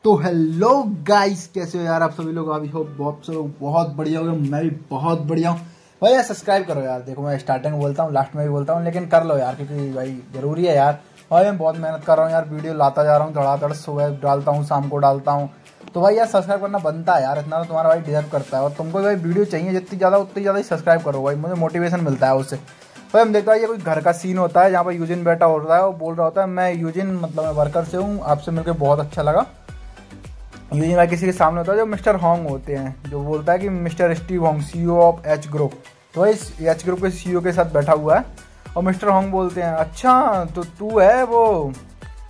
तो hello guys, कैसे हो यार आप सभी लोग। अभी हो बहुत बढ़िया हो गए, मैं भी बहुत बढ़िया हूँ भाई। यार सब्सक्राइब करो यार। देखो मैं स्टार्टिंग में बोलता हूँ, लास्ट में भी बोलता हूँ, लेकिन कर लो यार क्योंकि भाई जरूरी है यार। भाई मैं बहुत मेहनत कर रहा हूँ यार, वीडियो लाता जा रहा हूँ धड़ाधड़, सुबह डालता हूँ शाम को डालता हूँ। तो भाई यार सब्सक्राइब करना बनता है यार, इतना तो तुम्हारा भाई डिजर्व करता है। और तुमको भाई वीडियो चाहिए जितनी ज़्यादा उतनी ज़्यादा ही सब्सक्राइब करो भाई, मुझे मोटिवेशन मिलता है उससे। भाई हम देखते हैं ये कोई घर का सीन होता है जहाँ पर यूजिन बैठा होता है, वो बोल रहा होता है मैं यूजिन मतलब मैं वर्कर से हूँ, आपसे मिलकर बहुत अच्छा लगा। यूजिन भाई किसी के सामने होता है जो मिस्टर होंग होते हैं, जो बोलता है कि mister Steve Hong CEO of H group. तो भाई एच ग्रुप के सीईओ के साथ बैठा हुआ है और मिस्टर होंग बोलते हैं अच्छा तो तू है वो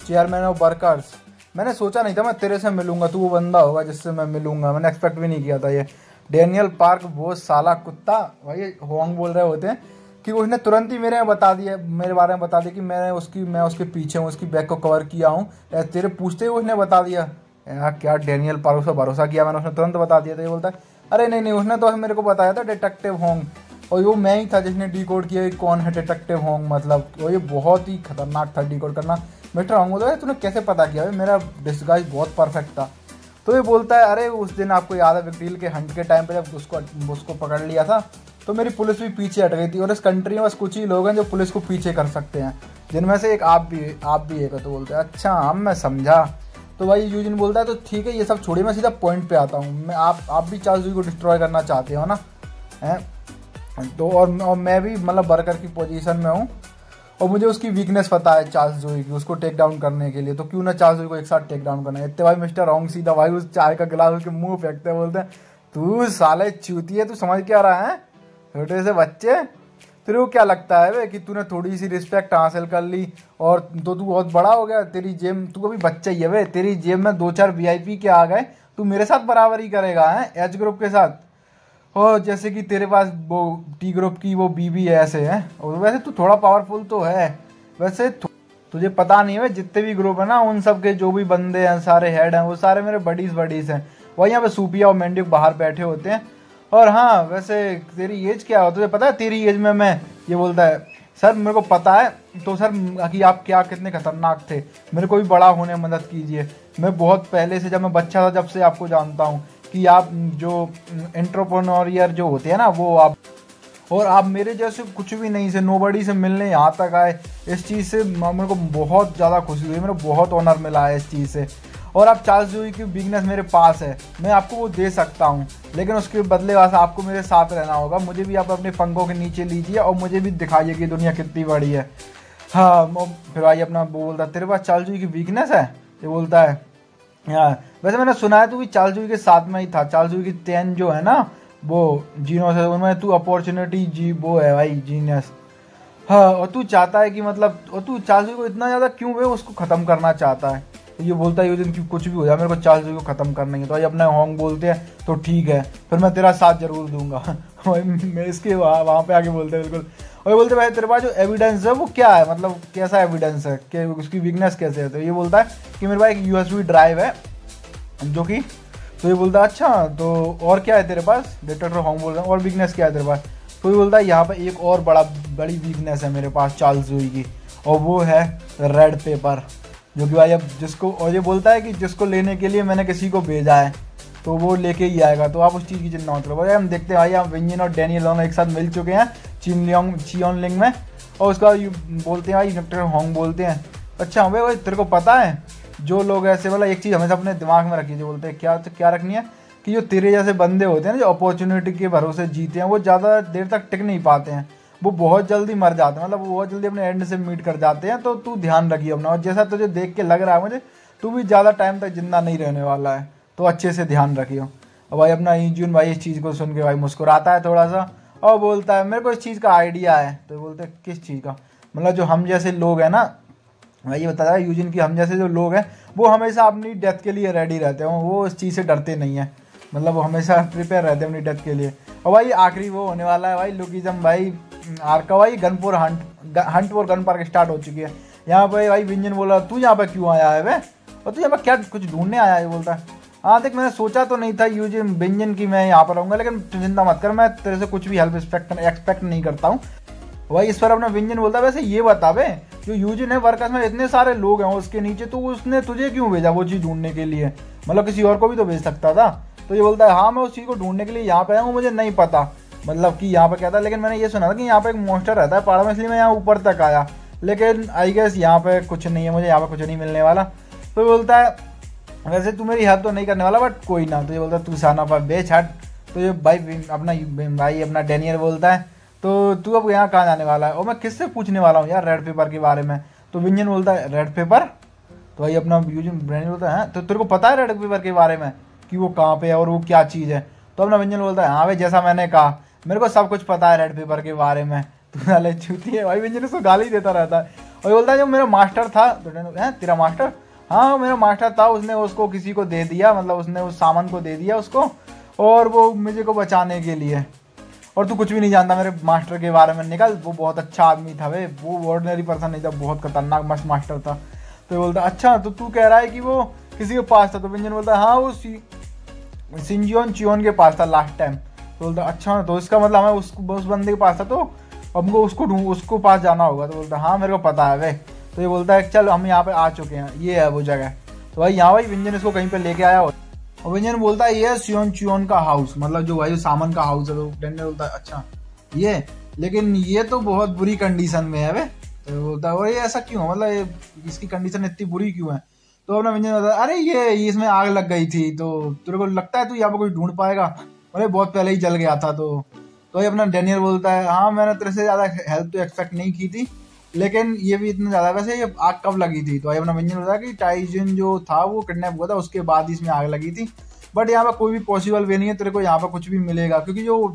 चेयरमैन ऑफ वर्कर्स। मैंने सोचा नहीं था मैं तेरे से मिलूंगा, तू वो बंदा होगा जिससे मैं मिलूंगा, मैंने एक्सपेक्ट भी नहीं किया था। ये डैनियल पार्क वो साला कुत्ता। भाई होंग बोल रहे होते हैं कि उसने तुरंत ही मेरे बारे में बता दिया कि मैं उसके पीछे हूँ, उसकी बैग को कवर किया हूँ। तेरे पूछते ही उसने बता दिया। यार क्या डैनियल पार्क पर भरोसा किया मैंने, उसने तुरंत बता दिया था। ये बोलता है अरे नहीं उसने तो मेरे को बताया था डिटेक्टिव होंग, और वो मैं ही था जिसने डिकोड किया कि कौन है डिटेक्टिव होंग। मतलब वो ये बहुत ही खतरनाक था डिकोड करना। मिस्टर होंग बोलता है तूने कैसे पता किया भाई, मेरा डिस्गाइज बहुत परफेक्ट था। तो ये बोलता है अरे उस दिन आपको याद है विक्टील के हंट के टाइम पे जब उसको पकड़ लिया था तो मेरी पुलिस भी पीछे हट गई थी, और इस कंट्री में बस कुछ ही लोग हैं जो पुलिस को पीछे कर सकते हैं, जिनमें से एक आप भी एक हो। तो बोलते हैं अच्छा हम मैं समझा। तो भाई यूजिन बोलता है तो ठीक है ये सब छोड़िए, मैं सीधा पॉइंट पे आता हूँ। मैं आप भी चार्ल्स जूई को डिस्ट्रॉय करना चाहते हो ना, हैं तो और मैं भी मतलब वर्कर की पोजीशन में हूँ और मुझे उसकी वीकनेस पता है चार्ल्स जूई की, उसको टेक डाउन करने के लिए। तो क्यों ना चार्ल्स जूई को एक साथ टेक डाउन करना है। इतने भाई मिस्टर होंग सीधा भाई उस चाय का गिलास उसके मुंह फेंकते हैं, बोलते हैं तू साले चूतिया, तू समझ क्या रहा है छोटे से बच्चे, तेरे को क्या लगता है वे कि तूने थोड़ी सी रिस्पेक्ट हासिल कर ली और तो तू बहुत बड़ा हो गया। तेरी जेब, तू अभी बच्चा ही है वे, तेरी जेब में 2-4 वीआईपी के आ गए, तू मेरे साथ बराबर ही करेगा है एच ग्रुप के साथ। और जैसे कि तेरे पास वो टी ग्रुप की वो बीबी है ऐसे है, और वैसे तू थोड़ा पावरफुल तो है वैसे। तुझे पता नहीं है जितने भी ग्रुप है ना उन सब के जो भी बंदे हैं सारे हेड हैं वो सारे मेरे बडीज हैं। वही यहाँ पे सूपिया और मेंढक बाहर बैठे होते हैं। और हाँ वैसे तेरी एज क्या हो, तुझे पता है तेरी एज में मैं, ये बोलता है सर मेरे को पता है तो सर कि आप क्या कितने खतरनाक थे, मेरे को भी बड़ा होने में मदद कीजिए। मैं बहुत पहले से जब मैं बच्चा था जब से आपको जानता हूँ कि आप जो एंटरप्रेन्योर जो होते हैं ना वो आप, और आप मेरे जैसे कुछ भी नहीं से नोबडी से मिलने यहाँ तक आए। इस चीज़ से मेरे को बहुत ज़्यादा खुशी हुई, मेरे को बहुत ऑनर मिला है इस चीज़ से। और आप चार्ल्स जूई की वीकनेस मेरे पास है, मैं आपको वो दे सकता हूँ, लेकिन उसके बदले वास्ते आपको मेरे साथ रहना होगा। मुझे भी आप अपने पंखों के नीचे लीजिए और मुझे भी दिखाइए कि दुनिया कितनी बड़ी है। हाँ फिर भाई अपना वो बोलता है तेरे पास चार्ल्स जूई की वीकनेस है। ये बोलता है हाँ वैसे मैंने सुना है तू भी चार्ल्स जूई के साथ में ही था। चार्ल्स जूई की 10 जो है ना वो जीनोस है, उनमें तू अपॉर्चुनिटी जी वो है भाई जीनियस। हाँ और तू चाहता है कि मतलब, और तू चार्ल्स जूई को इतना ज़्यादा क्यों वे उसको ख़त्म करना चाहता है। तो ये बोलता है यूजिन की कुछ भी हो जाए मेरे को चार्ल्स जूई को ख़त्म करना ही है। तो भाई अपने होंग बोलते हैं तो ठीक है फिर मैं तेरा साथ जरूर दूंगा। मैं इसके वहाँ पे आके बोलते हैं बिल्कुल। और ये बोलते भाई तेरे पास जो एविडेंस है वो क्या है, मतलब कैसा एविडेंस है कि उसकी वीकनेस कैसे है। तो ये बोलता है कि मेरे पास एक यूएसबी ड्राइव है जो कि, तो ये बोलता है अच्छा तो और क्या है तेरे पास। डिटेक्टर होंग बोल रहा है और वीकनेस क्या है तेरे पास। तो ये बोलता है यहाँ पे एक और बड़ी वीकनेस है मेरे पास चार्ल्स जूई की, और वो है रेड पेपर, जो कि भाई अब जिसको, और ये बोलता है कि जिसको लेने के लिए मैंने किसी को भेजा है तो वो लेके ही आएगा, तो आप उस चीज़ की चिंता मत करो। भाई हम देखते हैं भाई हम विंजन और डैनियल दोनों एक साथ मिल चुके हैं चियोन लिंग में। और उसका बोलते हैं भाई डॉक्टर होंग बोलते हैं अच्छा भाई तेरे को पता है जो लोग ऐसे, मतलब एक चीज़ हमेशा अपने दिमाग में रखिए, जो बोलते हैं क्या तो क्या रखनी है कि जो तेरे जैसे बंदे होते हैं ना जो अपॉर्चुनिटी के भरोसे जीते हैं वो ज़्यादा देर तक टिक नहीं पाते हैं, वो बहुत जल्दी मर जाते हैं, मतलब वो बहुत जल्दी अपने एंड से मीट कर जाते हैं। तो तू ध्यान रखिए अपना, और जैसा तुझे देख के लग रहा है मुझे तू भी ज़्यादा टाइम तक जिंदा नहीं रहने वाला है, तो अच्छे से ध्यान रखियो। और भाई अपना यूजिन भाई इस चीज़ को सुन के भाई मुस्कुराता है थोड़ा सा और बोलता है मेरे को इस चीज़ का आइडिया है। तो बोलते हैं किस चीज़ का, मतलब जो हम जैसे लोग हैं ना, भाई ये बताया यूजिन की हम जैसे जो लोग हैं वो हमेशा अपनी डेथ के लिए रेडी रहते हैं, वो इस चीज़ से डरते नहीं हैं, मतलब वो हमेशा प्रिपेयर रहते हैं अपनी डेथ के लिए। और भाई आखिरी वो होने वाला है भाई लुकिज्म भाई आर्क का, भाई गनपुर हंट और गन पार्क स्टार्ट हो चुकी है। यहाँ पे भाई विंजन बोला तू यहाँ पे क्यों आया है वे, और तू यहाँ पे क्या कुछ ढूंढने आया है। बोलता है हाँ देख मैंने सोचा तो नहीं था यूजिन विंजन की मैं यहाँ पर रहूँगा, लेकिन चिंता मत कर मैं तेरे से कुछ भी हेल्प एक्सपेक्ट नहीं करता हूँ। भाई इस पर अपना विंजन बोलता है वैसे ये बता बे जो यूजिन है वर्कर्स में इतने सारे लोग हैं उसके नीचे, तो उसने तुझे क्यों भेजा वो चीज़ ढूंढने के लिए, मतलब किसी और को भी तो भेज सकता था। तो ये बोलता है हाँ मैं उस चीज़ को ढूंढने के लिए यहाँ पे आया हूँ, मुझे नहीं पता मतलब कि यहाँ पे क्या था, लेकिन मैंने ये सुना था कि यहाँ पे एक मॉन्स्टर रहता है पहाड़ में, इसलिए मैं यहाँ ऊपर तक आया, लेकिन आई गेस यहाँ पे कुछ नहीं है, मुझे यहाँ पे कुछ नहीं मिलने वाला। तो बोलता है वैसे तू मेरी हेल्प तो नहीं करने वाला बट कोई ना। तो ये बोलता है तू साना पर बेच हट। तो ये भाई अपना डैनियल बोलता है तो तू अब यहाँ कहाँ जाने वाला है, और मैं किससे पूछने वाला हूँ यार रेड पेपर के बारे में। तो विंजन बोलता है रेड पेपर। तो भाई अपना यूजिन डैनियल बोलता है तो तेरे को पता है रेड पेपर के बारे में कि वो कहाँ पे है और वो क्या चीज़ है। तो अपना विंजन बोलता है हाँ भाई जैसा मैंने कहा मेरे को सब कुछ पता है रेड पेपर के बारे में। तू साले छूती है भाई, विंजन उसको गाली देता रहता है और बोलता है जो मेरा मास्टर था। तो है तेरा मास्टर, हाँ मेरा मास्टर था, उसने उसको किसी को दे दिया, मतलब उसने उस सामान को दे दिया उसको, और वो मुझे को बचाने के लिए, और तू कुछ भी नहीं जानता मेरे मास्टर के बारे में, निकल। वो बहुत अच्छा आदमी था वे, वो ऑर्डिनरी पर्सन नहीं था, बहुत खतरनाक मस्त मास्टर था। तो ये बोलता अच्छा तो तू कह रहा है कि वो किसी के पास था। तो विंजन बोलता है हाँ वो सिंजियोन चियोन के पास था लास्ट टाइम। तो बोलता अच्छा तो इसका मतलब हमें उस बंदे के पास था, तो हमको उसको पास जाना होगा। तो बोलता हाँ मेरे को पता है वे। तो ये बोलता है चल हम यहाँ पे आ चुके हैं, ये है वो जगह। तो भाई यहाँ भाई विंजन इसको कहीं पे लेके आया और विंजन बोलता है ये सियोन चियोन का हाउस, मतलब जो भाई सामान का हाउस है। तो डैनियल बोलता है अच्छा ये, लेकिन ये तो बहुत बुरी कंडीशन में है वे। तो बोलता है और ये ऐसा क्यों, मतलब इसकी कंडीशन इतनी बुरी क्यों है। तो अपना विंजन बोलता है अरे ये इसमें आग लग गई थी, तो तेरे को लगता है तू यहाँ पे कोई ढूंढ पाएगा, अरे बहुत पहले ही जल गया था। तो ये अपना डैनियल बोलता है हाँ मैंने तेरे से ज्यादा हेल्प तो एक्सपेक्ट नहीं की थी, लेकिन ये भी इतना ज्यादा, वैसे ये आग कब लगी थी। तो अपना विंजन बोलता है कि टाइजन जो था वो किडनैप हुआ था उसके बाद इसमें आग लगी थी, बट यहाँ पे कोई भी पॉसिबल वे नहीं है तेरे को यहाँ पे कुछ भी मिलेगा, क्योंकि जो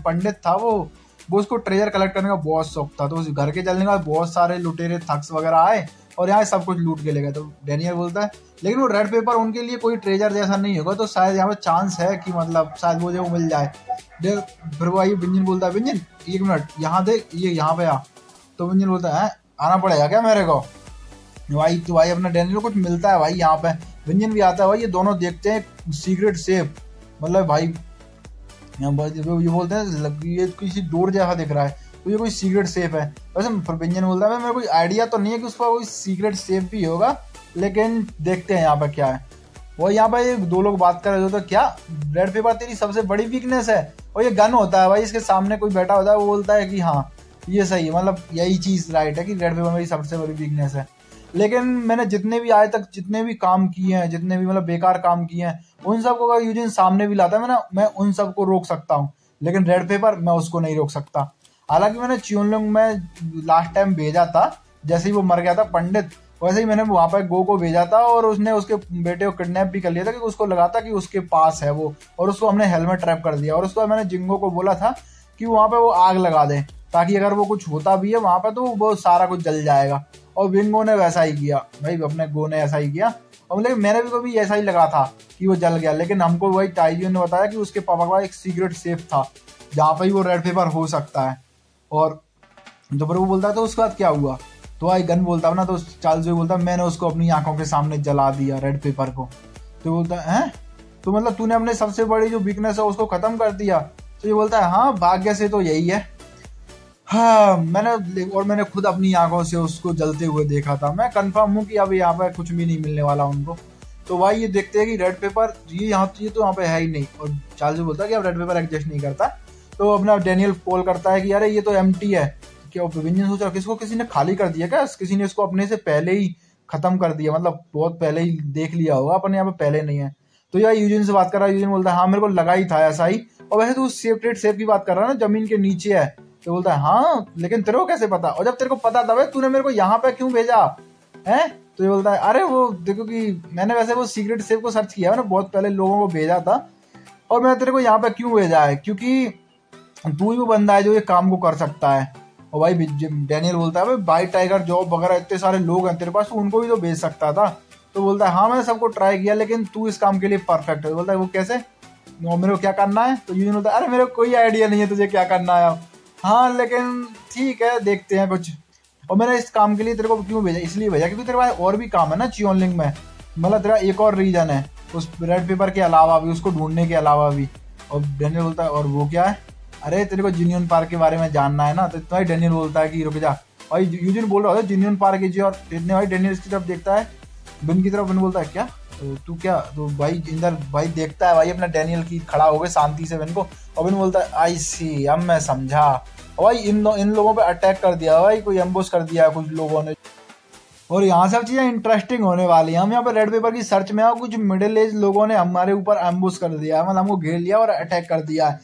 पंडित था वो उसको ट्रेजर कलेक्ट करने का बहुत शौक था। तो उस घर के जलने के बाद बहुत सारे लुटेरे थक्स वगैरह आए और यहाँ सब कुछ लूट के ले गए। तो डैनियल बोलता है लेकिन वो रेड पेपर उनके लिए कोई ट्रेजर जैसा नहीं होगा, तो शायद यहाँ पे चांस है कि मतलब शायद वो जो मिल जाए। फिर भाई विंजन बोलता है विंजन एक मिनट यहाँ देख, ये यहाँ पे आ। तो विंजन बोलता है आना पड़ेगा क्या मेरे को भाई। तो भाई अपना डैनियल को कुछ मिलता है भाई यहाँ पे, विंजन भी आता है भाई, ये दोनों देखते हैं सीक्रेट सेफ, मतलब भाई ये बोलते हैं ये किसी डोर जैसा दिख रहा है, तो ये कोई सीक्रेट सेफ है। वैसे विंजन बोलता है मेरे कोई आइडिया तो नहीं है कि उसका कोई सीक्रेट सेफ भी होगा, लेकिन देखते हैं यहाँ पे क्या है। वो यहाँ पे दो लोग बात कर रहे हो, तो क्या रेड पेपर तेरी सबसे बड़ी वीकनेस है, और ये गन होता है भाई, इसके सामने कोई बैठा होता है वो बोलता है कि हाँ ये सही है, मतलब यही चीज राइट है कि रेड पेपर मेरी सबसे बड़ी वीकनेस है। लेकिन मैंने जितने भी आज तक जितने भी काम किए हैं, जितने भी मतलब बेकार काम किए हैं, उन सबको अगर यूजिन सामने भी लाता है मैं उन सबको रोक सकता हूँ, लेकिन रेड पेपर मैं उसको नहीं रोक सकता। हालांकि मैंने चियोनलुंग में लास्ट टाइम भेजा था, जैसे ही वो मर गया था पंडित, वैसे ही मैंने वहां पर गो को भेजा था और उसने उसके बेटे को किडनैप भी कर लिया था, क्योंकि उसको लगा था कि उसके पास है वो, और उसको हमने हेलमेट ट्रैप कर दिया। और उसको बाद मैंने जिंगो को बोला था कि वहां पे वो आग लगा दे, ताकि अगर वो कुछ होता भी है वहां पे तो वो सारा कुछ जल जाएगा। और विंगो ने वैसा ही किया भाई, अपने गो ने ऐसा ही किया, और लेकिन मैंने भी कभी ऐसा ही लगा था कि वो जल गया, लेकिन हमको वही टाइजियन ने बताया कि उसके पापा का एक सीक्रेट सेफ था जहाँ पे ही वो रेड पेपर हो सकता है। और तो फिर वो बोलता है तो उसके बाद क्या हुआ। तो भाई गन बोलता है ना, तो चार्ल्स बोलता है मैंने उसको अपनी आंखों के सामने जला दिया रेड पेपर को। तो बोलता है तो मतलब तूने अपने सबसे बड़ी जो वीकनेस है उसको खत्म कर दिया। तो ये बोलता है हाँ भाग्य से तो यही है, हाँ मैंने खुद अपनी आंखों से उसको जलते हुए देखा था, मैं कंफर्म हूँ कि अब यहाँ पे कुछ भी नहीं मिलने वाला उनको। तो भाई ये देखते हैं कि रेड पेपर ये तो यहाँ पे है ही नहीं, और चार्ल्स बोलता है कि अब रेड पेपर एग्जिस्ट नहीं करता। तो अपना डैनियल कॉल करता है कि अरे ये तो एम्प्टी है। क्या विंजन सोच रहा किसको किसी ने खाली कर दिया क्या, किसी ने इसको अपने से पहले ही खत्म कर दिया, मतलब बहुत पहले ही देख लिया होगा, अपन यहाँ पे पहले नहीं है। तो यार यूजिन से बात कर रहा है, यूजिन बोलता है हाँ मेरे को लगा ही था ऐसा ही, और वैसे तो सेपरेट सेफ की बात कर रहा है ना, जमीन के नीचे है। तो बोलता है हाँ लेकिन तेरे को कैसे पता, और जब तेरे को पता था भाई तूने मेरे को यहाँ पे क्यों भेजा है। तो ये बोलता है अरे वो देखो कि मैंने वैसे वो सीक्रेट सेफ को सर्च किया है ना, बहुत पहले लोगों को भेजा था, और मैंने तेरे को यहाँ पे क्यों भेजा है क्योंकि तू ही वो बंदा है जो ये काम को कर सकता है। और भाई डैनियल बोलता है भाई टाइगर जॉब वगैरह इतने सारे लोग हैं तेरे पास, तो उनको भी तो भेज सकता था। तो बोलता है हाँ मैंने सबको ट्राई किया, लेकिन तू इस काम के लिए परफेक्ट है। बोलता है वो कैसे, मेरे को क्या करना है। तो यूजिन बोलता है अरे मेरे को कोई आइडिया नहीं है तुझे क्या करना है, हाँ लेकिन ठीक है देखते हैं कुछ। और मैंने इस काम के लिए तेरे को क्यों भेजा, इसलिए भेजा क्योंकि तेरे पास और भी काम है ना चियोनलिंग में, मतलब तेरा एक और रीजन है उस रेड पेपर के अलावा भी, उसको ढूंढने के अलावा भी। और डैनियल बोलता है और वो क्या है, अरे तेरे को जिनियन पार्क के बारे में जानना है ना। तो भाई डैनियल बोलता है कि रुक जा, भाई यूजिन बोल रहा था यूनियन पार्क कीजिए, और इतने भाई डेनियल की तरफ देखता है, विन की तरफ। विन बोलता है क्या तो तू क्या, तो भाई इंदर भाई देखता है भाई अपना डेनियल की, खड़ा हो गए शांति से विन को, और विन बोलता है आई सी, अब मैं समझा। भाई इन लोगों पे अटैक कर दिया भाई, कोई एम्बुश कर दिया कुछ लोगों ने, और यहाँ सब चीजें इंटरेस्टिंग होने वाली है। हम यहाँ पे रेड पेपर की सर्च में आओ, कुछ मिडिल एज लोगों ने हमारे ऊपर एम्बुश कर दिया है, मतलब हमको घेर लिया और अटैक कर दिया है।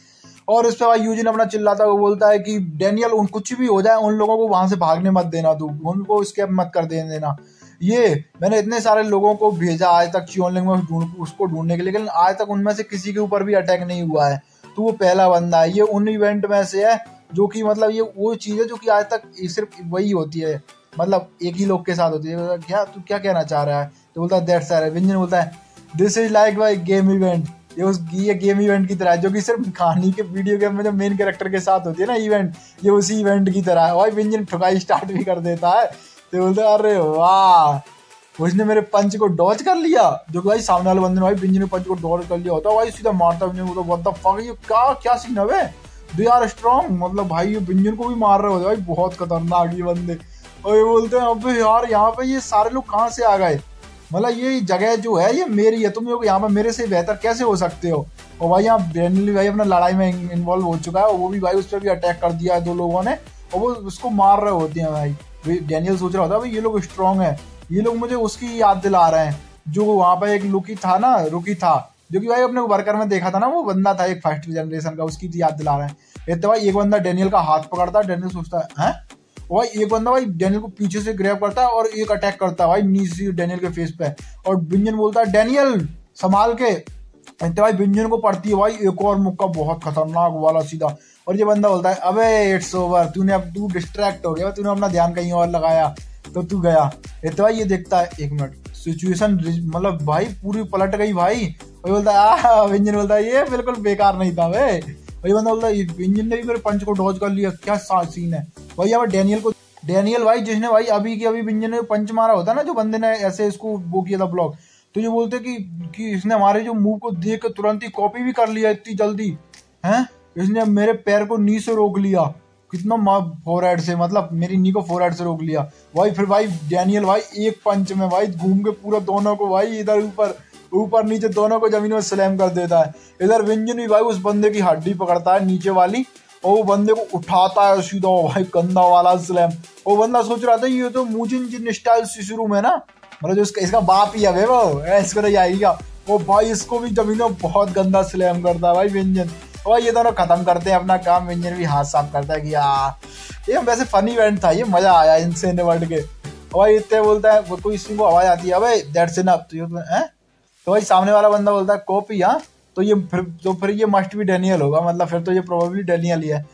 और इस पे भाई यूजिन अपना चिल्लाता है, वो बोलता है कि डेनियल उन कुछ भी हो जाए उन लोगों को वहां से भागने मत देना, तू उनको स्केप मत कर देना। ये मैंने इतने सारे लोगों को भेजा आज तक चियोनलिंग में उसको ढूंढने के लिए, लेकिन आज तक उनमें से किसी के ऊपर भी अटैक नहीं हुआ है, तो वो पहला बंदा है। ये उन इवेंट में से है जो कि मतलब ये वो चीज है जो कि आज तक सिर्फ वही होती है, मतलब एक ही लोग के साथ होती है। क्या तू क्या कहना चाह रहा है, तो बोलता है दैट्स है। विंजन बोलता है this is like my game event, ये गेम इवेंट की तरह है, जो कि सिर्फ कहानी के वीडियो गेम में जो मेन कैरेक्टर के साथ होती है ना इवेंट, ये उसी इवेंट की तरह है। भाई विंजन ठुकाई स्टार्ट भी कर देता है, तो बोलता है अरे वाह उसने मेरे पंच को डॉज कर लिया, जो कि भाई सामने वाले बंदे ने भाई विंजन ने पंच को डॉज कर लिया होता है, भाई सीधा मारता है। व्हाट द फक, ये क्या सीन है, दे आर स्ट्रांग, मतलब भाई ये विंजन को भी मार रहे होते भाई, बहुत खतरनाक ये बंदे। और ये बोलते हैं अबे यार यहाँ पे ये सारे लोग कहाँ से आ गए, मतलब ये जगह जो है ये मेरी है, तुम लोग यहाँ पे मेरे से बेहतर कैसे हो सकते हो। और भाई यहाँ डेनियल भाई अपना लड़ाई में इन्वॉल्व हो चुका है, और वो भी भाई उस पर भी अटैक कर दिया है दो लोगों ने, और वो उसको मार रहे होते हैं। भाई डेनियल सोच रहा होता है भाई ये लोग स्ट्रांग है, ये लोग मुझे उसकी याद दिला रहे हैं जो वहाँ पे एक रुकी था जो कि भाई अपने वर्कर में देखा था ना, वो बंदा था एक फर्स्ट जनरेशन का, उसकी याद दिला रहे हैं। तो भाई एक बंदा डेनियल का हाथ पकड़ता है, डेनियल सोचता है भाई एक बंदा भाई डेनियल को पीछे से ग्रैब करता है और एक अटैक करता है भाई नीचे डेनियल के फेस पे, और विंजन बोलता है डेनियल संभाल के। तो भाई विंजन को पड़ती है भाई एक और मुक्का बहुत खतरनाक वाला सीधा, और ये बंदा बोलता है अबे इट्स ओवर, तू डिस्ट्रैक्ट हो गया, तूने अपना ध्यान कहीं और लगाया तो तू गया। तो भाई ये देखता है एक मिनट सिचुएशन, मतलब भाई पूरी पलट गई भाई। वही बोलता है विंजन बोलता है ये बिल्कुल बेकार नहीं था वे। वही बंदा बोलता है विंजन ने भी मेरे पंच को डॉज कर लिया, क्या सीन है। भाई यहाँ पर डेनियल भाई जिसने भाई अभी विंजन ने पंच मारा होता ना, जो बंदे ने ऐसे इसको वो किया था ब्लॉक, तो ये बोलते कि इसने हमारे जो मूव को देख तुरंत ही कॉपी भी कर लिया इतनी जल्दी है, इसने मेरे पैर को नी से रोक लिया, कितना फोरहेड से, मतलब मेरी नी को फोरहेड से रोक लिया भाई। फिर भाई डेनियल भाई एक पंच में भाई घूम के पूरा दोनों को भाई इधर ऊपर नीचे दोनों को जमीन में स्लैम कर देता है। इधर विंजन भी भाई उस बंदे की हड्डी पकड़ता है नीचे वाली, और वो बंदे को उठाता है सीधा भाई गंदा वाला स्लैम। वो बंदा सोच रहा था ये तो मुजिन स्टाइल शुरू में ना, मतलब जो इसका बाप ही है वो, इसको नहीं आएगा वो भाई, इसको भी जमीन में बहुत गंदा स्लैम करता है भाई विंजन। और ये दोनों खत्म करते हैं अपना काम, विंजन भी हाथ साफ करता है कि ये वैसे फनी इवेंट था, ये मजा आया इनसे वर्ल्ड के। और इतने बोलता है कोई इसी को आवाज आती है अबे दैट्स इनफ, तो भाई सामने वाला बंदा बोलता है कॉपी, तो फिर ये मस्ट भी डेनियल होगा, मतलब फिर तो ये प्रोबेबली डेनियल ही है।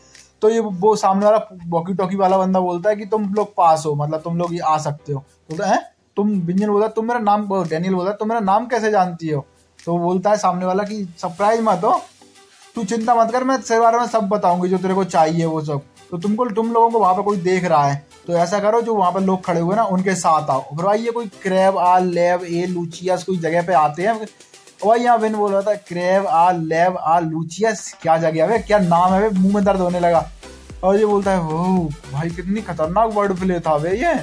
तो ये वो सामने वाला वॉकी टॉकी वाला बंदा बोलता है कि तुम लोग पास हो, मतलब तुम लोग आ सकते हो। बोलता है तुम, विंजन बोलता है तुम मेरा नाम, डेनियल बोलता है तुम मेरा नाम कैसे जानती हो। तो बोलता है सामने वाला कि सरप्राइज मत हो, तू चिंता मत कर, मैं तेरे बारे में सब बताऊंगी जो तेरे को चाहिए वो सब। तो तुम लोगों को वहां पे कोई देख रहा है, तो ऐसा करो जो वहां पे लोग खड़े हुए ना उनके साथ आओ। फिर भाई ये कोई क्रैब आ लेब ए लूचियस कोई जगह पे आते हैं। भाई यहाँ विन बोल रहा था क्रैब आ लेब आ लूचियस, क्या जगह है, क्या नाम है, मुंह में दर्द होने लगा। और ये बोलता है हो भाई कितनी खतरनाक वर्ड प्ले था वे, ये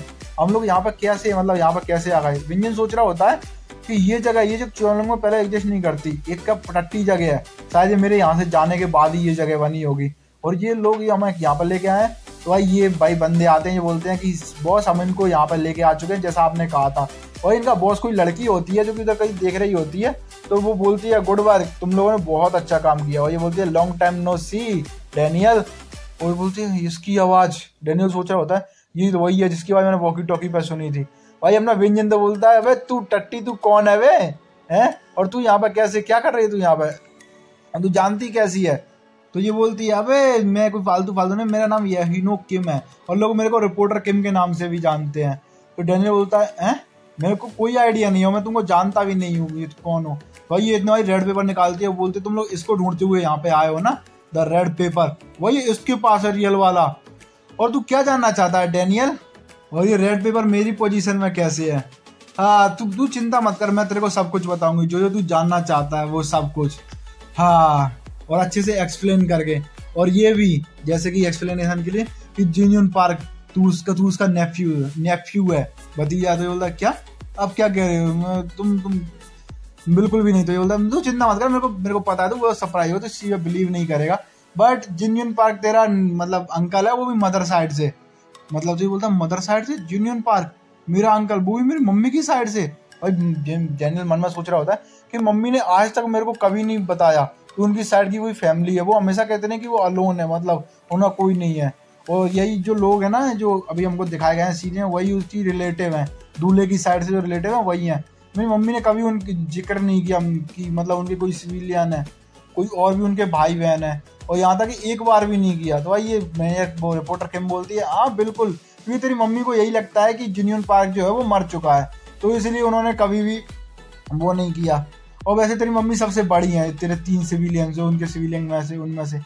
हम लोग यहाँ पे कैसे, मतलब यहाँ पे कैसे आ गए। विंजन सोच रहा होता है कि ये जगह, ये जो चियोनलिंग में पहले एग्जिस्ट नहीं करती, एक का पटट्टी जगह है, शायद ये मेरे यहाँ से जाने के बाद ही ये जगह बनी होगी, और ये लोग हमें यहाँ पर लेके आए। तो भाई ये भाई बंदे आते हैं, ये बोलते हैं कि बॉस हम इनको यहाँ पर लेके आ चुके हैं जैसा आपने कहा था। और इनका बॉस कोई लड़की होती है जो कि उधर कहीं देख रही होती है, तो वो बोलती है गुड वर्क, तुम लोगों ने बहुत अच्छा काम किया। और ये बोलती है लॉन्ग टाइम नो सी डेनियल। और ये बोलती है इसकी आवाज, डेनियल सोच रहा होता है ये तो वही है जिसकी आवाज मैंने वॉकी टॉकी पे सुनी थी। भाई अपना विंजन तो बोलता है वे तू टट्टी, तू कौन है वे हैं, और तू यहाँ पे कैसे, क्या कर रही है तू यहाँ पे, तू जानती कैसी है। तो ये बोलती है अबे मैं कोई फालतू नहीं, मेरा नाम यहीनो किम है, और लोग मेरे को रिपोर्टर किम के नाम से भी जानते हैं। तो डेनियल बोलता है मेरे को कोई आइडिया नहीं हो, मैं तुमको जानता भी नहीं हूँ ये कौन हो। भाई ये इतना भाई रेड पेपर निकालती है, बोलते तुम लोग इसको ढूंढते हुए यहाँ पे आए हो ना, द रेड पेपर, वही इसके पास है रियल वाला। और तू क्या जानना चाहता है डेनियल, और ये रेड पेपर मेरी पोजीशन में कैसे है। हाँ तू चिंता मत कर, मैं तेरे को सब कुछ बताऊंगी, जो तू जानना चाहता है वो सब कुछ। हाँ और अच्छे से एक्सप्लेन करके, और ये भी जैसे कि एक्सप्लेनेशन के लिए कि यूनियन पार्क तू उसका नेफ्यू है, भतीजा। तो ये बोलता क्या, अब क्या कह रहे हो, तुम बिल्कुल भी नहीं। तो ये बोलता तू चिंता मत कर, मेरे को पता है, तो वो सरप्राइज हो, तो इस चीज में बिलीव नहीं करेगा। बट यूनियन पार्क तेरा मतलब अंकल है, वो भी मदर साइड से, मतलब तो ये बोलता मदर साइड से यूनियन पार्क, मेरा अंकल वो भी मेरी मम्मी की साइड से। और डैनियल मन में सोच रहा होता है कि मम्मी ने आज तक मेरे को कभी नहीं बताया कि उनकी साइड की कोई फैमिली है। वो हमेशा कहते हैं कि वो अलोन है, मतलब उनका कोई नहीं है। और यही जो लोग हैं ना, जो अभी हमको दिखाए गए हैं सीधे, वही उसकी रिलेटिव हैं, दूल्हे की साइड से जो रिलेटिव है वही है। मेरी मम्मी ने कभी उनकी जिक्र नहीं किया कि मतलब उनके कोई सिविलियन है, कोई और भी उनके भाई बहन है, और यहाँ तक कि एक बार भी नहीं किया। तो भाई ये मैं वो रिपोर्टर किम बोलती है हाँ बिल्कुल, क्योंकि तेरी मम्मी को यही लगता है कि यूनियन पार्क जो है वो मर चुका है, तो इसलिए उन्होंने कभी भी वो नहीं किया। और वैसे तेरी मम्मी सबसे बड़ी है, तेरे 3 सिविलियन जो उनके सिविलियन में से उनमें से।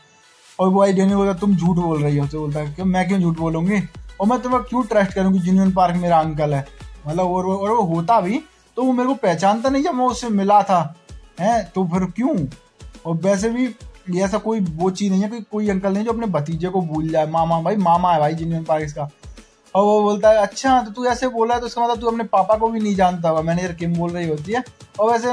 और वो डैनियल बोलता तुम झूठ बोल रही हो। तो बोलता है कि मैं क्यों झूठ बोलूंगी, और मैं तुम्हें क्यों ट्रस्ट करूंगी, यूनियन पार्क मेरा अंकल है, मतलब और वो होता भी तो वो मेरे को पहचानता नहीं जब मैं उससे मिला था, है तो फिर क्यों। और वैसे भी ये ऐसा कोई वो चीज नहीं है कि कोई अंकल नहीं जो अपने भतीजे को भूल जाए। मामा भाई, मामा है भाई यूनियन पार्क इसका। और वो बोलता है अच्छा तो तू ऐसे बोला है तो इसका मतलब तू अपने पापा को भी नहीं जानता होगा, मैनेजर किम बोल रही होती है। और वैसे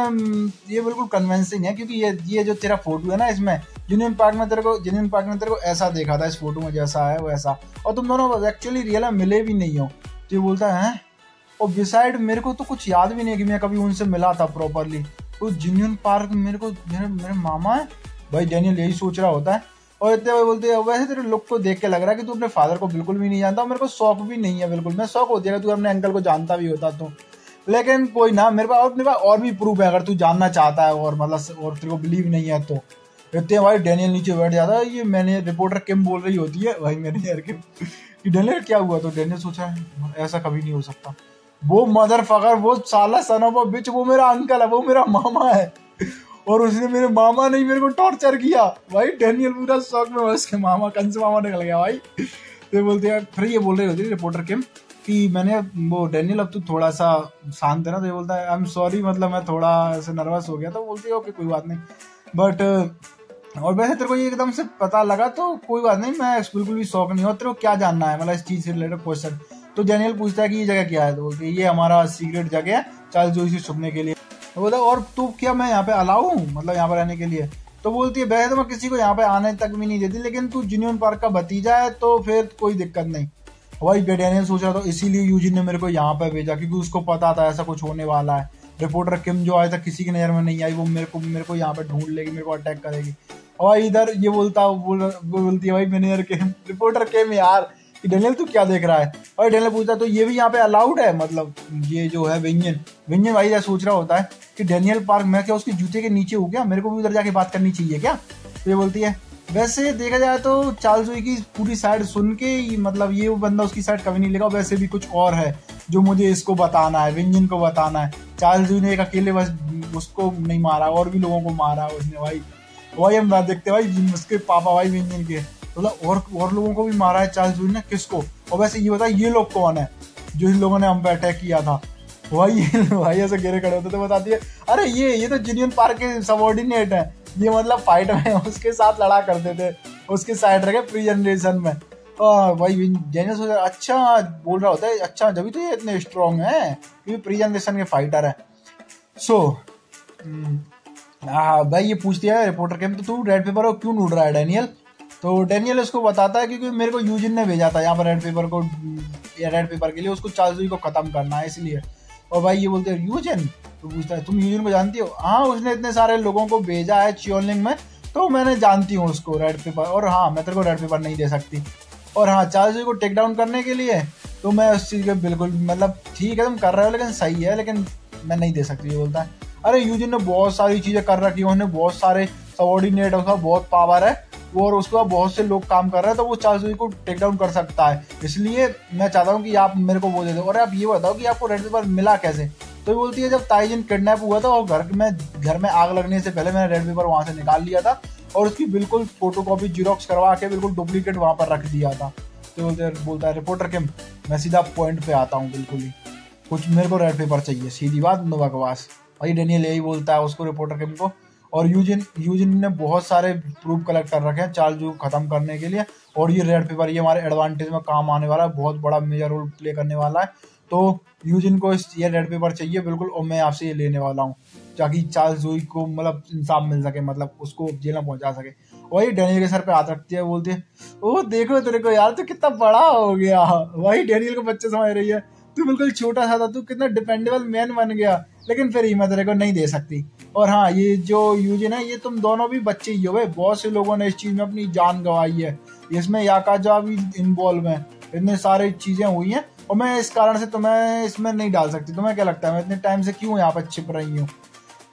ये बिल्कुल कन्विंसिंग है, क्योंकि ये जो तेरा फोटो है ना, इसमें यूनियन पार्क में तेरे को ऐसा देखा था, इस फोटो में जैसा है वैसा, और तुम दोनों एक्चुअली रियल में मिले भी नहीं हो। तो ये बोलता है और बिसाइड मेरे को तो कुछ याद भी नहीं है कि मैं कभी उनसे मिला था प्रॉपरली। तो यूनियन पार्क मेरे मामा है भाई। डैनियल यही सोच रहा होता है। और इतने वो बोलते हैं वैसे तेरे लुक को देख के लग रहा है कि तू अपने फादर को बिल्कुल भी नहीं जानता। मेरे को शौक भी नहीं है बिल्कुल, मैं शौक होती है तू अपने अंकल को जानता भी होता तो, लेकिन कोई ना, मेरे पास और भी प्रूफ है अगर तू जानना चाहता है, और मतलब और तेरे को बिलीव नहीं है तो। इतने भाई डैनियल नीचे बैठ जाता है। ये मैंने रिपोर्टर किम बोल रही होती है भाई मैनेजर किम कि डैनियल क्या हुआ। तो डैनियल सोचा ऐसा कभी नहीं हो सकता, वो मदर फकर, वो साला सन ऑफ अ बिच, वो मेरा अंकल है, वो मेरा मामा है, और उसने मेरे मामा ने मेरे को टॉर्चर किया भाई। डैनियल पूरा शौक में उसके मामा कंस मामा निकल गया भाई। तो बोलते हैं फिर ये बोल रही होती है रिपोर्टर किम कि मैंने वो डैनियल अब तू थोड़ा सा शांत है ना। तो ये बोलता है आई एम सॉरी, मतलब मैं थोड़ा ऐसे नर्वस हो गया। तो बोलती है ओके कोई बात नहीं, बट और वैसे तेरे को ये एकदम से पता लगा तो कोई बात नहीं, मैं बिल्कुल भी शौक नहीं हो। तेरे को क्या जानना है मतलब इस चीज से रिलेटेड क्वेश्चन। तो डैनियल पूछता है कि ये जगह क्या है। तो बोलती है ये हमारा सीक्रेट जगह है चार्ल्स जोई से छुपने के लिए। तो बोलता है और तू क्या मैं यहाँ पे अलाउ हूँ, मतलब यहाँ पे रहने के लिए। तो बोलती है वैसे तो मैं किसी को यहाँ पे आने तक भी नहीं देती, लेकिन तू यूनियन पार्क का भतीजा है तो फिर कोई दिक्कत नहीं। भाई डैनियल सोच रहा था इसीलिए यूजिन ने मेरे को यहाँ पे भेजा, क्योंकि उसको पता था ऐसा कुछ होने वाला है। रिपोर्टर किम जो आज तक किसी की नजर में नहीं आई, वो मेरे को यहाँ पे ढूंढ लेगी, मेरे को अटैक करेगी। और इधर ये बोलती है भाई मैनेजर किम, रिपोर्टर किम यार कि डैनियल तू क्या देख रहा है। और डैनियल पूछता तो ये भी यहाँ पे अलाउड है, मतलब ये जो है व्यंजन भाई ऐसा सोच रहा होता है कि डैनियल पार्क मैं क्या उसके जूते के नीचे हूँ क्या, मेरे को भी उधर जाके बात करनी चाहिए क्या। तो ये बोलती है वैसे देखा जाए तो चार्ल्स जोई की पूरी साइड सुन के मतलब ये वो बंदा उसकी साइड कभी नहीं लेगा। वैसे भी कुछ और है जो मुझे इसको बताना है, व्यंजन को बताना है। चार्ल्स जोई ने एक अकेले बस उसको नहीं मारा, और भी लोगों को मारा उसने भाई हम देखते भाई उसके पापा भाई व्यंजन के, मतलब और लोगों को भी मारा है चार्ल्स जोई ने। किसको? और वैसे ये बता ये लोग कौन है जो इन लोगों ने हम पे अटैक किया था। भाई ऐसे घेरे खड़े होते तो बताती है अरे ये तो यूनियन पार्क के सबऑर्डिनेट है, ये मतलब फाइट में उसके साथ लड़ा करते थे, उसके साइड रखे प्री जनरेशन में। भाई जेनियस अच्छा बोल रहा होता है, अच्छा जब तो ये इतने स्ट्रॉन्ग है क्योंकि प्री जनरेशन के फाइटर है। सो भाई ये पूछती है रिपोर्टर के तो तू रेड पेपर को क्यों ढूंढ रहा है डैनियल। तो डैनियल उसको बताता है क्योंकि मेरे को यूजिन ने भेजा था यहाँ पर रेड पेपर के लिए उसको चार्ल्स जोई को खत्म करना है इसलिए। और भाई ये बोलते हैं यूजिन, तो पूछता है तुम यूजिन को जानती हो। हाँ उसने इतने सारे लोगों को भेजा है चियोलिंग में, तो मैंने जानती हूँ उसको रेड पेपर, और हाँ मैं तेरे को रेड पेपर नहीं दे सकती। और हाँ चार्ल्स जोई को टेक डाउन करने के लिए तो मैं उस चीज़ के बिल्कुल मतलब ठीक है तुम कर रहे हो लेकिन सही है, लेकिन मैं नहीं दे सकती। ये बोलता है अरे यूजिन ने बहुत सारी चीज़ें कर रखी है, उन्होंने बहुत सारे सबऑर्डिनेट है, उसका बहुत पावर है और उसके बाद बहुत से लोग काम कर रहे हैं, तो वो चार्ल्स जोई को टेक डाउन कर सकता है। इसलिए मैं चाहता हूँ कि आप मेरे को वो दे दो। और आप ये बताओ कि आपको रेड पेपर मिला कैसे। तो ये बोलती है जब ताइजिन किडनैप हुआ था और घर में आग लगने से पहले मैंने रेड पेपर वहाँ से निकाल लिया था और उसकी बिल्कुल फोटोकॉपी जीरोक्स करवा के बिल्कुल डुप्लीकेट वहाँ पर रख दिया था। तो बोलता है रिपोर्टर किम मैं सीधा पॉइंट पे आता हूँ, बिल्कुल ही कुछ मेरे को रेड पेपर चाहिए, सीधी बात नो बकवास। भाई डैनियल यही बोलता है उसको रिपोर्टर किम को। और यूजिन ने बहुत सारे प्रूफ कलेक्ट कर रखे हैं चार्ल्स जू खत्म करने के लिए। और ये रेड पेपर ये हमारे एडवांटेज में काम आने वाला है, बहुत बड़ा मेजर रोल प्ले करने वाला है। तो यूजिन को ये रेड पेपर चाहिए बिल्कुल, और मैं आपसे ये लेने वाला हूँ ताकि चार्ल्स जू को मतलब इंसाफ मिल सके, मतलब उसको जेल में पहुंचा सके। वही डैनियल के सर पे हाथ रखती है, बोलती है ओ देखो तेरे को यार, तू कितना बड़ा हो गया। वही डैनियल को बच्चे समझ रही है, तू बिल्कुल छोटा सा था, तू कितना डिपेंडेबल मैन बन गया, लेकिन फिर ही मैं तेरे को नहीं दे सकती। और हाँ, ये जो यूजिन है ये तुम दोनों भी बच्चे ही हो भाई, बहुत से लोगों ने इस चीज में अपनी जान गंवाई है, इसमें याकाजा भी इन्वॉल्व है, इतने सारी चीजें हुई हैं, और मैं इस कारण से तुम्हें इसमें नहीं डाल सकती। तुम्हें क्या लगता है मैं इतने टाइम से क्यों यहाँ पर छिप रही हूँ?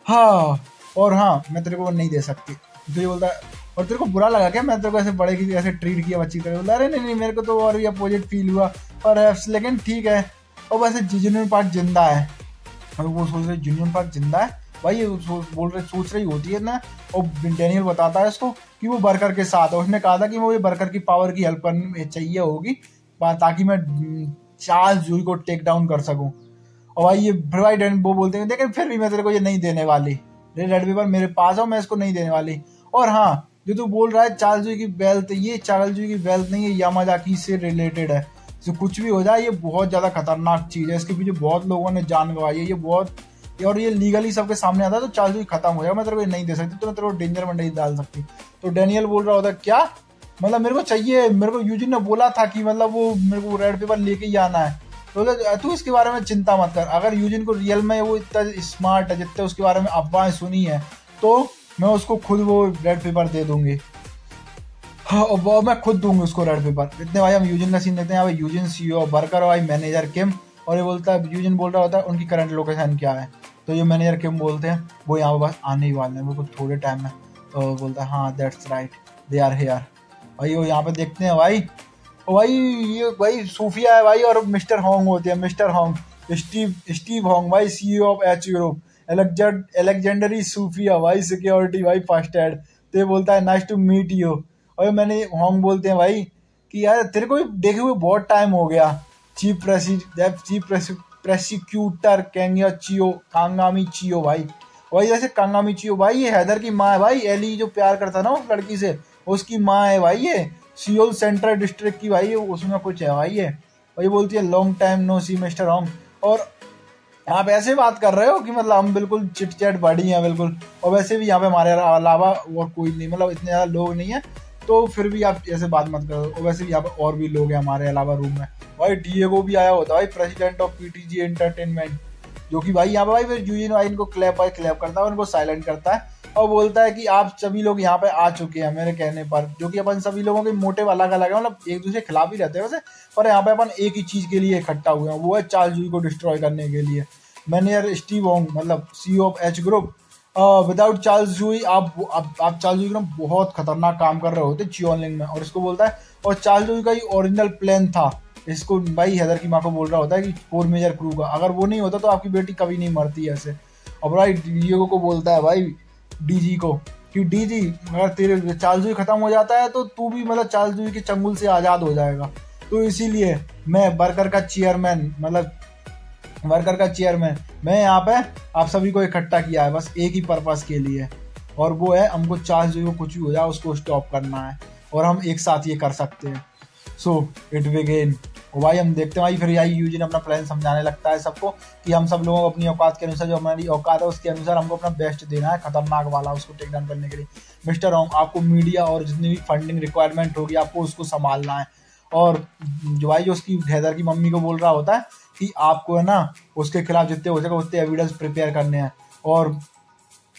हाँ, और हाँ मैं तेरे को नहीं दे सकती। तो ये बोलता है, और तेरे को बुरा लगा क्या मैं तेरे को ऐसे बड़े की ऐसे ट्रीट किया बच्ची तरह? बोला अरे नहीं मेरे को तो और भी अपोजिट फील हुआ, पर लेकिन ठीक है। और वैसे यूनियन पार्क जिंदा है, और वो सोच रहे यूनियन पार्क जिंदा है भाई, ये सोच रही होती है ना। और डैनियल बताता है इसको कि वो बर्कर के साथ है, उसने कहा था कि वो ये बर्कर की पावर की हेल्प करनी चाहिए होगी ताकि मैं चार्ल्स जू को टेक डाउन कर सकूं। और भाई ये भाई वो बोलते हैं लेकिन फिर भी मैं तेरे को ये नहीं देने वाली, रेड पेपर मेरे पास है, मैं इसको नहीं देने वाली। और हाँ, जो तू बोल रहा है चार्ल्स जू की वेल्थ, ये चार्ल्स जू की वेल्थ नहीं है, यामाजाकी से रिलेटेड है। जो कुछ भी हो जाए ये बहुत ज्यादा खतरनाक चीज है, इसके पीछे बहुत लोगों ने जान गंवाई है, ये बहुत, और ये लीगली सबके सामने आता है, तो चार्ल्स जू खत्म हो जाएगा, मैं तेरे को नहीं दे सकती, तो मैं तेरे को डेंजर में नहीं डाल सकती। तो डैनियल बोल रहा होता क्या, मतलब मेरे को चाहिए, मेरे को यूजिन ने बोला था कि मतलब वो मेरे को रेड पेपर लेके ही आना है, तो तू इसके बारे में चिंता मत कर। अगर यूजिन को रियल में वो इतना स्मार्ट है जितने उसके बारे में अफवाहें सुनी है, तो मैं उसको खुद वो रेड पेपर दे दूंगी। हाँ, वो मैं खुद दूंगी उसको रेड पेपर। इतने भाई हम यूजिन का सीन देखते हैं, यूजिन सीईओ बर्कर, भाई मैनेजर किम, और ये बोलता है, यूजिन बोल रहा होता है उनकी करंट लोकेशन क्या है, तो ये मैनेजर किम बोलते हैं वो यहाँ पर बस आने ही वाले हैं, वो कुछ थोड़े टाइम में। तो बोलता है हाँ that's right they are here. भाई वो यहाँ पे देखते हैं भाई, भाई ये भाई सूफिया है भाई, और मिस्टर होंग होते हैं, मिस्टर होंग, स्टीव होंग भाई, सीईओ ऑफ एच यूरोप, एलेक्जेंडरी सूफिया भाई, सिक्योरिटी भाई फर्स्ट एड। तो ये बोलता है नाइस टू मीट यू। और मैंने होंग बोलते हैं भाई कि यार तेरे को देखे हुए बहुत टाइम हो गया, चीफ प्रेसिक्यूटर कांगामी चियो भाई, वही जैसे कांगामी चियो भाई, ये हैदर की माँ है भाई, एली जो प्यार करता ना उस लड़की से, उसकी माँ है भाई, ये सियोल सेंट्रल डिस्ट्रिक्ट की भाई, उसमें कुछ है भाई ये। वही बोलती है लॉन्ग टाइम नो सी मिस्टर होंग, और आप ऐसे बात कर रहे हो कि मतलब हम बिल्कुल चिट चैट बड़ी हैं बिल्कुल, और वैसे भी यहाँ पे हमारे अलावा और कोई नहीं, मतलब इतने ज़्यादा लोग नहीं है, तो फिर भी आप ऐसे बात मत करो। और वैसे भी यहाँ पे और भी लोग हैं हमारे अलावा रूम में, भाई डिएगो भी आया होता है भाई, प्रेसिडेंट ऑफ पीटीजी एंटरटेनमेंट, जो कि भाई यहाँ पे भाई फिर यूजिन भाई इनको क्लैप करता है, उनको साइलेंट करता है, और बोलता है कि आप सभी लोग यहाँ पे आ चुके हैं मेरे कहने पर, जो कि अपन सभी लोगों के मोटिव अलग अलग है, मतलब एक दूसरे के खिलाफ ही रहते हैं वैसे, पर यहाँ पे अपन एक ही चीज के लिए इकट्ठा हुए हैं, वो है चार्ल्स जू को डिस्ट्रॉय करने के लिए। मैनेजर स्टीव होंग मतलब CEO of H group, without Charles जू आप चार्ल्स जू बहुत खतरनाक काम कर रहे होते चियोनलिंग में। और इसको बोलता है, और चार्ल्स जू का ही ओरिजिनल प्लान था, इसको भाई हैदर की माँ को बोल रहा होता है कि 4 मेजर क्रू का, अगर वो नहीं होता तो आपकी बेटी कभी नहीं मरती ऐसे। और भाई डिएगो को बोलता है भाई डीजी को कि डीजी अगर तेरे चार्ल्स जू खत्म हो जाता है तो तू भी मतलब चार्ल्स जू के चंगुल से आज़ाद हो जाएगा, तो इसीलिए मैं बर्कर का चेयरमैन मैं यहाँ पे आप सभी को इकट्ठा किया है बस एक ही पर्पस के लिए, और वो है हमको चार्ल्स जू को कुछ भी हो जाए उसको स्टॉप करना है, और हम एक साथ ये कर सकते हैं। So it begin. और भाई हम देखते हैं भाई फिर यही यूजिन अपना प्लान समझाने लगता है सबको कि हम सब लोगों को अपनी औकात के अनुसार, जो हमारी औकात है उसके अनुसार हमको अपना बेस्ट देना है खतरनाक वाला, उसको टेक डाउन करने के लिए। मिस्टर होंग आपको मीडिया और जितनी भी फंडिंग रिक्वायरमेंट होगी आपको उसको संभालना है। और जो भाई जो उसकी हैदर की मम्मी को बोल रहा होता है कि आपको है ना उसके खिलाफ जितने हो सके उतने एविडेंस प्रिपेयर करने हैं, और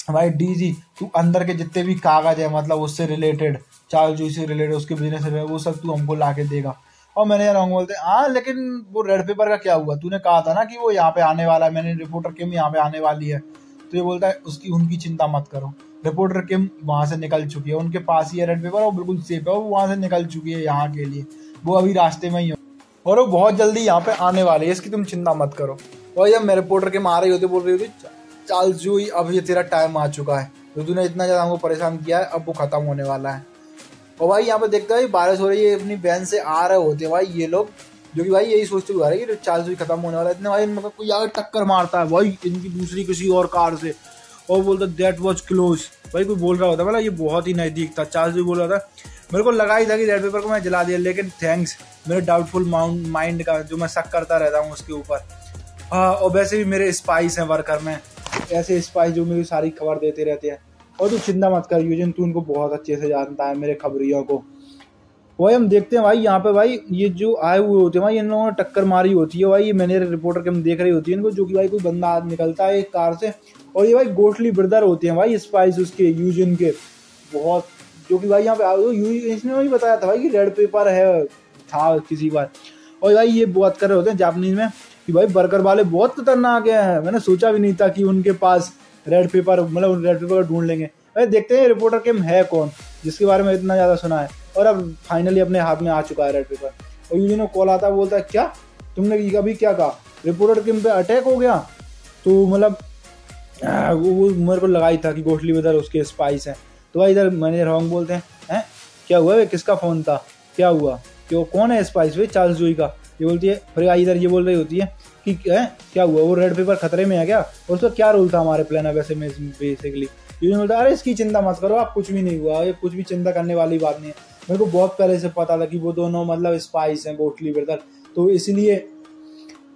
भाई डीजी तू अंदर के जितने भी कागज है मतलब उससे रिलेटेड, चार्ल्स जू से रिलेटेड, उसके बिजनेस से रिलेटेड, वो सब तू हमको ला के देगा। और मैनेजर होंग बोलते हैं हाँ लेकिन वो रेड पेपर का क्या हुआ, तूने कहा था ना कि वो यहाँ पे आने वाला है, मैंने रिपोर्टर किम यहाँ पे आने वाली है। तो ये बोलता है उनकी चिंता मत करो, रिपोर्टर किम वहां से निकल चुकी है, उनके पास ही है रेड पेपर, वो बिल्कुल सेफ है, वो वहां से निकल चुकी है यहाँ के लिए, वो अभी रास्ते में ही है और वो बहुत जल्दी यहाँ पे आने वाली है, इसकी तुम चिंता मत करो। और जब मैं रिपोर्टर के मारे होते बोल रही होती चार्ल्स जू अब ये तेरा टाइम आ चुका है, तो तूने इतना ज्यादा हमको परेशान किया है, अब वो खत्म होने वाला है। और भाई यहाँ पे देखते हैं बारिश हो रही है, अपनी वैन से आ रहे होते हैं भाई ये लोग, जो कि भाई यही सोचते हुए आ रहे हैं कि चार्ल्स जू खत्म होने वाला है, इतने भाई इनमें कोई आगे टक्कर मारता है भाई इनकी दूसरी किसी और कार से, और बोलता दैट वॉज क्लोज। भाई कोई बोल रहा होता मतलब ये बहुत ही नज़दीक था। चार्ल्स भी बोल रहा था मेरे को लगा ही था कि रेड पेपर को मैं जला दिया, लेकिन थैंक्स मेरे डाउटफुल माइंड का जो मैं शक करता रहता हूँ उसके ऊपर। हाँ, और वैसे भी मेरे स्पाइस हैं वर्कर में, ऐसे स्पाइस जो मेरी सारी खबर देते रहते हैं। और तू चिंता मत कर यूजिन, तू उनको बहुत अच्छे से जानता है मेरे खबरियों को। वही हम देखते हैं भाई यहाँ पे भाई ये जो आए हुए होते हैं भाई इन लोगों ने टक्कर मारी होती है भाई, ये मैनेजर रिपोर्टर के हम देख रही होती है इनको, जो कि भाई कोई बंदा निकलता है एक कार से और ये भाई गोटली ब्रदर होते हैं भाई स्पाइस उसके यूजिन के बहुत, जो कि भाई यहाँ पे इसने वही बताया था भाई कि रेड पेपर है था किसी बार। और भाई ये बात कर रहे होते हैं जापानीज में कि भाई बर्गर वाले बहुत खतरनाक हैं, मैंने सोचा भी नहीं था कि उनके पास रेड पेपर मतलब रेड पेपर ढूंढ लेंगे। भाई देखते हैं रिपोर्टर किम है कौन जिसके बारे में इतना ज़्यादा सुना है, और अब फाइनली अपने हाथ में आ चुका है रेड पेपर। और यूजिन को कॉल आता है, बोलता है क्या तुमने अभी क्या कहा, रिपोर्टर किम पे अटैक हो गया। तो मतलब वो मेरे को लगा ही था कि गोटली ब्रदर उसके स्पाइस हैं। तो भाई इधर मैनेजर हॉन्ग बोलते हैं क्या हुआ भाई, किसका फ़ोन था, क्या हुआ, क्यों, कौन है स्पाइस भाई, चार्ल्स जोई का। ये बोलती है, फिर इधर ये बोल रही होती है कि क्या हुआ, वो रेड पेपर खतरे में है क्या, और उसका क्या रोल था हमारे प्लान है वैसे में बेसिकली। ये बोलता है अरे इसकी चिंता मत करो आप, कुछ भी नहीं हुआ, ये कुछ भी चिंता करने वाली बात नहीं है, मेरे को बहुत पहले से पता था कि वो दोनों मतलब स्पाइस हैं गोटली ब्रदर, तो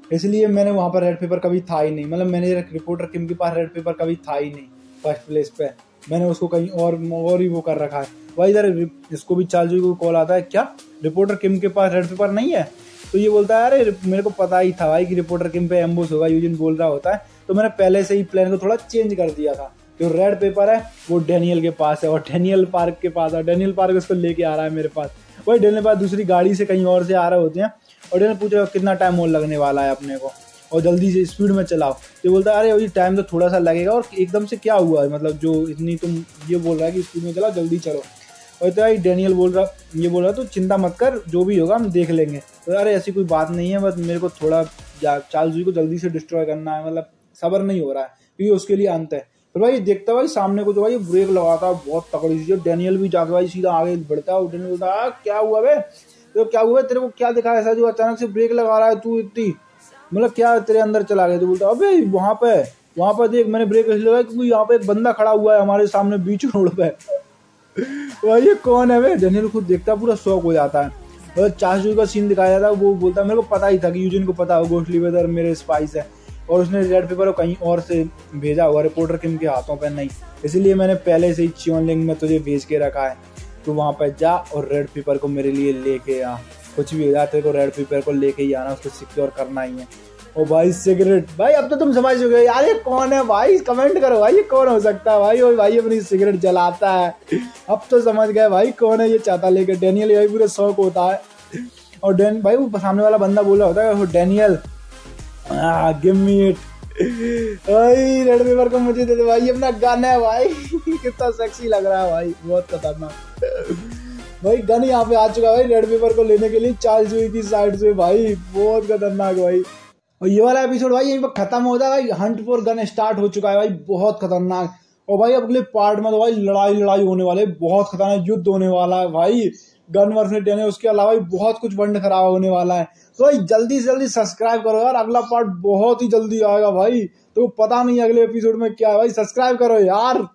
इसलिए मैंने वहाँ पर रेड पेपर कभी था ही नहीं, मतलब मैंने रिपोर्टर किम के पास रेड पेपर कभी था ही नहीं फर्स्ट प्लेस पे, मैंने उसको कहीं और ही वो कर रखा है। वही इधर इसको भी चार्ल्स जोई को कॉल आता है, क्या रिपोर्टर किम के पास रेड पेपर नहीं है। तो ये बोलता है अरे मेरे को पता ही था भाई कि रिपोर्टर किम पे एम्बुश होगा, यूजिन बोल रहा होता है, तो मैंने पहले से ही प्लान को थोड़ा चेंज कर दिया था। जो रेड पेपर है वो डैनियल के पास है और डैनियल पार्क के पास है, डैनियल पार्क उसको लेके आ रहा है मेरे पास। वही डैनियल पार्क दूसरी गाड़ी से कहीं और से आ रहे होते हैं और डैनियल पूछ रहा है कितना टाइम और लगने वाला है अपने को, और जल्दी से स्पीड में चलाओ। तो बोलता है अरे अभी टाइम तो थोड़ा सा लगेगा, और एकदम से क्या हुआ है, मतलब जो इतनी तुम ये बोल रहा है कि स्पीड में चलाओ जल्दी चलो। और तो भाई डैनियल बोल रहा तो चिंता मत कर, जो भी होगा हम देख लेंगे। तो अरे ऐसी कोई बात नहीं है, बस मेरे को थोड़ा चार्ल्स जोई को जल्दी से डिस्ट्रॉय करना है, मतलब सब्र नहीं हो रहा है क्योंकि उसके लिए अंत है। फिर भाई देखता भाई सामने को जो भाई ब्रेक लगाता है बहुत तकड़ी सी, डैनियल भी जाके भाई सीधा आगे बढ़ता है और डैनियल बोलता है क्या हुआ बे, तो क्या हुआ तेरे को, क्या दिखा ऐसा जो अचानक से ब्रेक लगा रहा है तू इतनी, मतलब क्या तेरे अंदर चला गया। तो बोलता अबे वहाँ पे देख मैंने ब्रेक इसलिए लगाया क्योंकि यहाँ पे एक बंदा खड़ा हुआ है हमारे सामने बीच रोड पे। भाई ये कौन है बे, डैनियल खुद देखता पूरा शौक हो जाता है। और चार्ल्स जोई का सीन दिखाया जाता है, वो बोलता है मेरे को पता ही था कि यूजिन को पता हो गोटली ब्रदर मेरे स्पाइस है, और उसने रेड पेपर को कहीं और से भेजा हुआ, रिपोर्टर किम के हाथों पे नहीं, इसलिए मैंने पहले से ही चियोनलिंग में तुझे भेज के रखा है, तो वहाँ पे जा और रेड पेपर को मेरे लिए लेके आ, कुछ भी हो जाए तेरे को रेड पेपर को लेके ही आना, उसको सिक्योर करना ही है। ओ भाई सिगरेट, भाई अब तो तुम समझ चुके यार ये कौन है भाई, कमेंट करो भाई ये कौन हो सकता है भाई। और भाई अपनी सिगरेट जलाता है, अब तो समझ गए भाई कौन है ये चाहता लेके, डैनियल भाई पूरा शौक होता है। और भाई वो सामने वाला बंदा बोल रहा होता है डैनियल गिव मी इट, भाई रेड पेपर को मुझे दे दे भाई, अपना गन है भाई। कितना सेक्सी लग रहा है भाई, बहुत खतरनाक। भाई गन यहाँ पे आ चुका है भाई रेड पेपर को लेने के लिए चार्ल्स जोई की साइड से, भाई बहुत खतरनाक भाई। और ये वाला एपिसोड भाई यहीं पर खत्म हो जाएगा भाई, हंट फॉर गन स्टार्ट हो चुका है भाई, बहुत खतरनाक। और भाई अगले पार्ट में तो भाई लड़ाई होने वाले, बहुत खतरनाक युद्ध होने वाला है भाई, गन वर्सेस डैनियल, उसके अलावा भी बहुत कुछ बंड खराब होने वाला है। तो भाई जल्दी से जल्दी सब्सक्राइब करो यार, अगला पार्ट बहुत ही जल्दी आएगा भाई, तो पता नहीं अगले एपिसोड में क्या है भाई, सब्सक्राइब करो यार।